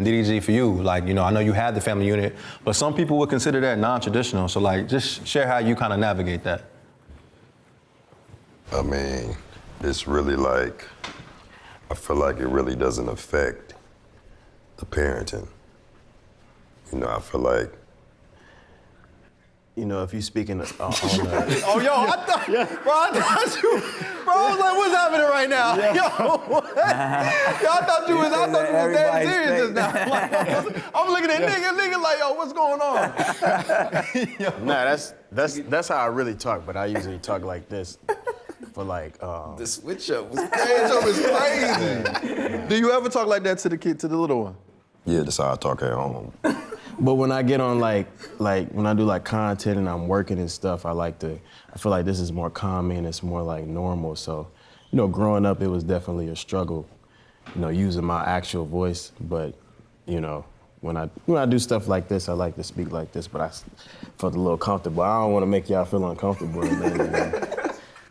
DDG, for you, like, you know, I know you had the family unit, but some people would consider that non-traditional. So like, just share how you kind of navigate that. I mean, it's really like, I feel like it really doesn't affect the parenting. You know, I feel like, you know, if you're speaking on Oh, yo, I thought you, bro, I was like, what's happening right now? Yo, what? Yo, I thought you was dead serious just now. Like, I'm looking at nigga like, yo, what's going on? Yo. Nah, that's how I really talk, but I usually talk like this for like, The switch up was crazy. Do you ever talk like that to the kid, to the little one? yeah, that's how I talk at home. but when I get on like when I do like content and I'm working and stuff, I feel like this is more common, it's more like normal. So, you know, growing up, it was definitely a struggle, you know, using my actual voice. But, you know, when I do stuff like this, I like to speak like this, but I felt a little comfortable. I don't want to make y'all feel uncomfortable. Man.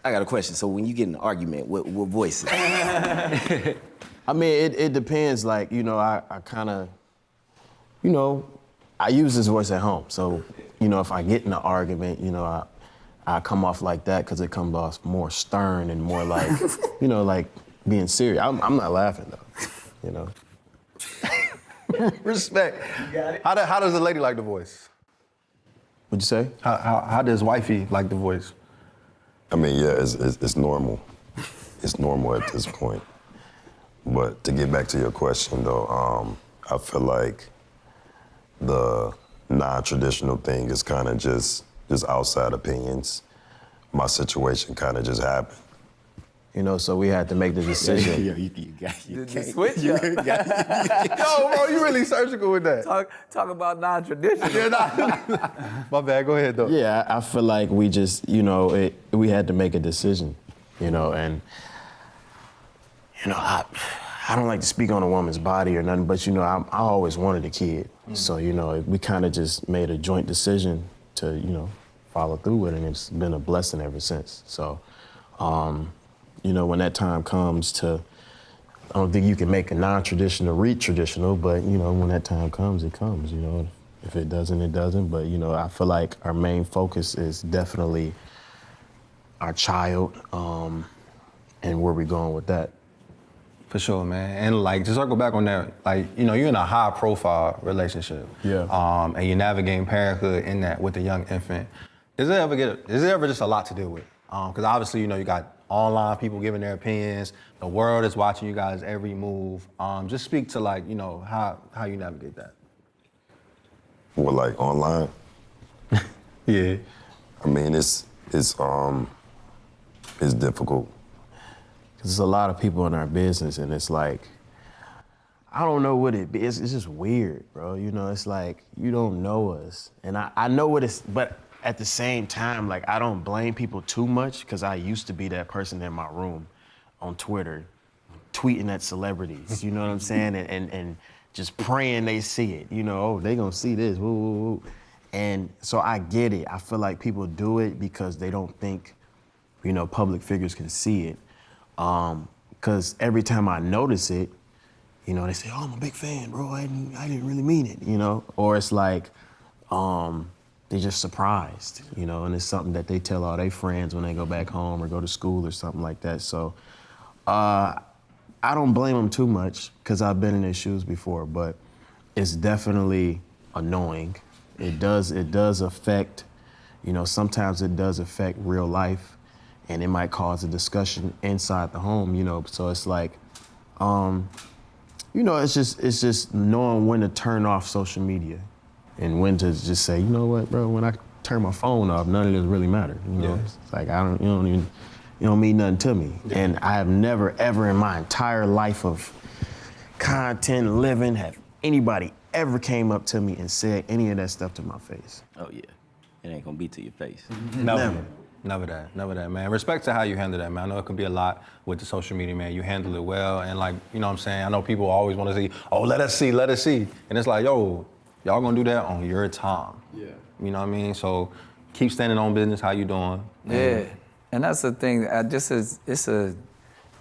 I got a question. So when you get in an argument, what voice is it? I mean, it depends. Like, you know, I kind of, you know, I use this voice at home. So, you know, if I get in an argument, you know, I come off like that because it comes off more stern and more like, you know, like being serious. I'm not laughing though, you know. Respect. You got it. How does the lady like the voice? What'd you say? How does wifey like the voice? I mean, yeah, it's normal. It's normal at this point. But to get back to your question though, I feel like the non-traditional thing is kind of just outside opinions. My situation kind of just happened. You know, so we had to make the decision. You got The switch up. Yo, bro, you really surgical with that. Talk about non-traditional. My bad, go ahead though. Yeah, I feel like we just, you know, we had to make a decision, you know, and, you know, I don't like to speak on a woman's body or nothing, but, you know, I always wanted a kid. So, you know, we kind of just made a joint decision to, you know, follow through with it, and it's been a blessing ever since. So, you know, when that time comes to, I don't think you can make a non-traditional re-traditional, but, you know, when that time comes, it comes, you know. If it doesn't, it doesn't. But, you know, I feel like our main focus is definitely our child and where we're going with that. For sure, man. And like, to circle back on that, like, you know, you're in a high profile relationship. Yeah. And you're navigating parenthood in that with a young infant. Is there ever just a lot to deal with? Because obviously, you know, you got online people giving their opinions. The world is watching you guys' every move. Just speak to, like, you know, how you navigate that. Well, like online? Yeah. I mean, it's difficult. There's a lot of people in our business, and it's like, I don't know what it is. It's just weird, bro. You know, it's like, you don't know us. And I know what it's, but at the same time, like, I don't blame people too much, because I used to be that person in my room on Twitter, tweeting at celebrities, you know what I'm saying? And just praying they see it. You know, oh, they gonna see this, woo, woo, woo. And so I get it. I feel like people do it because they don't think, you know, public figures can see it. Because every time I notice it, you know, they say, oh, I'm a big fan, bro. I didn't really mean it, you know? Or it's like, they're just surprised, you know, and it's something that they tell all their friends when they go back home or go to school or something like that. So I don't blame them too much, because I've been in their shoes before, but it's definitely annoying. It does affect, you know, sometimes it does affect real life, and it might cause a discussion inside the home, you know. So it's like, you know, it's just knowing when to turn off social media and when to just say, you know what, bro, when I turn my phone off, none of this really matter. You know, It's like, you don't mean nothing to me. Yeah. And I have never, ever in my entire life of content, living, have anybody ever came up to me and said any of that stuff to my face. Oh yeah, it ain't gonna be to your face. Never that, man. Respect to how you handle that, man. I know it could be a lot with the social media, man. You handle it well, and like, you know what I'm saying? I know people always want to see, oh, let us see. And it's like, yo, y'all gonna do that on your time. Yeah. You know what I mean? So keep standing on business. How you doing? Yeah, and that's the thing. It's a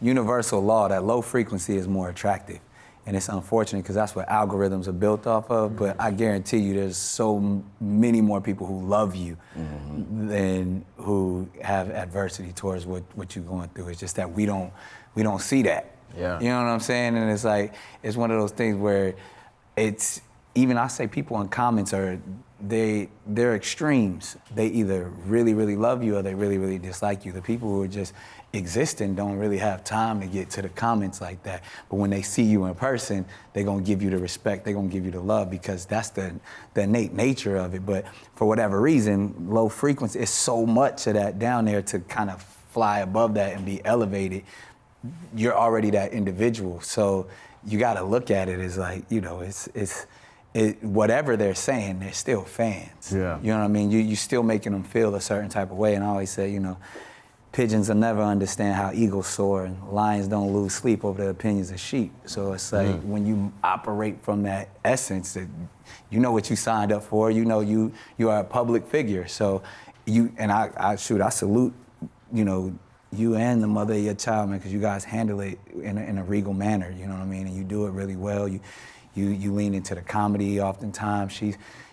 universal law that low frequency is more attractive. And it's unfortunate because that's what algorithms are built off of, but I guarantee you there's so many more people who love you than who have adversity towards what you're going through. It's just that we don't see that. Yeah. You know what I'm saying? And it's like, it's one of those things where it's, even I say people in comments they're extremes. They either really, really love you or they really, really dislike you. The people who are just existing don't really have time to get to the comments like that. But when they see you in person, they're gonna give you the respect, they're gonna give you the love because that's the innate nature of it. But for whatever reason, low frequency, it's so much of that down there to kind of fly above that and be elevated. You're already that individual. So you gotta look at it as like, you know, whatever they're saying, they're still fans. Yeah. You know what I mean? You still making them feel a certain type of way. And I always say, you know, pigeons will never understand how eagles soar, and lions don't lose sleep over the opinions of sheep. So it's like when you operate from that essence, that you know what you signed up for. You know you are a public figure. So I salute, you know, you and the mother of your child, man, because you guys handle it in a regal manner. You know what I mean? And you do it really well. You lean into the comedy oftentimes.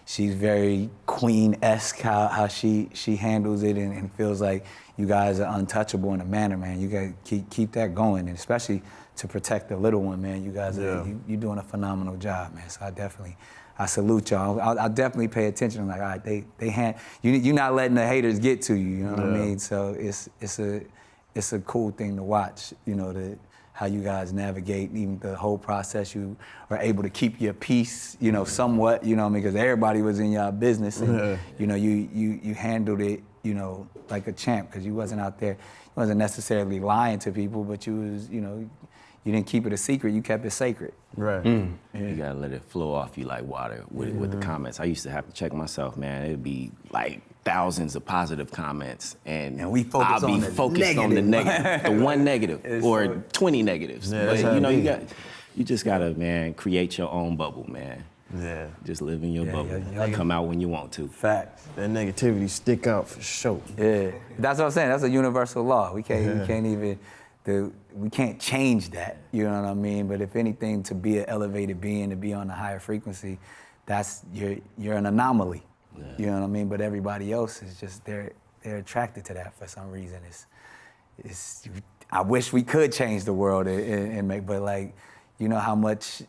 She's very queen-esque how she handles it and feels like you guys are untouchable in a manner, man. You gotta keep that going, and especially to protect the little one, man. You guys are you're doing a phenomenal job, man. So I salute y'all. I'll definitely pay attention. Like, all right, you're not letting the haters get to you. You know what I mean? So it's a cool thing to watch. You know, how you guys navigate even the whole process. You are able to keep your peace, you know, somewhat, you know, because everybody was in your business, and you know, you handled it, you know, like a champ, because you wasn't out there, you wasn't necessarily lying to people, but you was, you know, you didn't keep it a secret, you kept it sacred. Right. You gotta let it flow off you like water with the comments. I used to have to check myself, man. It'd be like thousands of positive comments, and we focus I'll be on the focused on the negative, the one negative or 20 negatives. Yeah, but that's how you know, it you just gotta, man, create your own bubble, man. Yeah. Just live in your bubble. yeah. Come out when you want to. Facts. That negativity stick out for sure. Yeah, that's what I'm saying. That's a universal law. We can't change that. You know what I mean? But if anything, to be an elevated being, to be on a higher frequency, that's you're an anomaly. Yeah. You know what I mean? But everybody else is just they're attracted to that for some reason. It's I wish we could change the world and make, but like, you know how much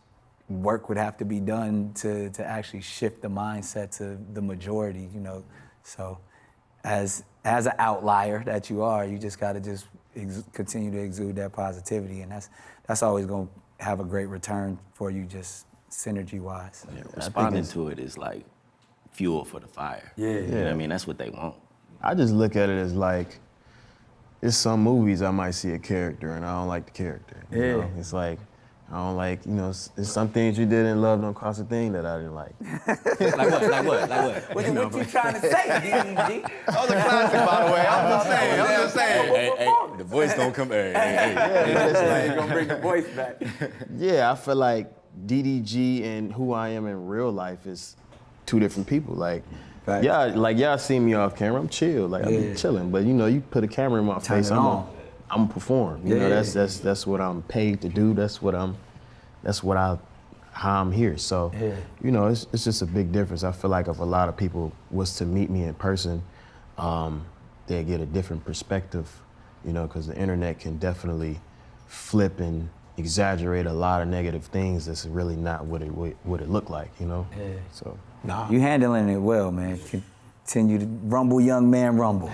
work would have to be done to actually shift the mindset to the majority, you know. So as an outlier that you are, you just got to continue to exude that positivity, and that's always going to have a great return for you, just synergy-wise. Yeah, responding to it is like fuel for the fire. Yeah. You know what I mean? That's what they want. I just look at it as like, it's some movies I might see a character and I don't like the character. You know? It's like, I don't like, you know, it's some things you did in Love Don't Cost a Thing that I didn't like. Like what? What you trying to say, DDG? That was a classic, by the way. I'm just saying. Hey, the voice don't come. Hey. But it's like, You're gonna bring the voice back. yeah, I feel like DDG and who I am in real life is two different people. Like, Right. y'all see me off camera, I'm chill. Like, I be chilling. But you know, you put a camera in my face, I'm gonna perform. You know, that's what I'm paid to do. How I'm here. So, you know, it's just a big difference. I feel like if a lot of people was to meet me in person, they'd get a different perspective, you know, because the internet can definitely flip and exaggerate a lot of negative things that's really not what it looked like, you know? So. You handling it well, man. Continue to rumble, young man, rumble.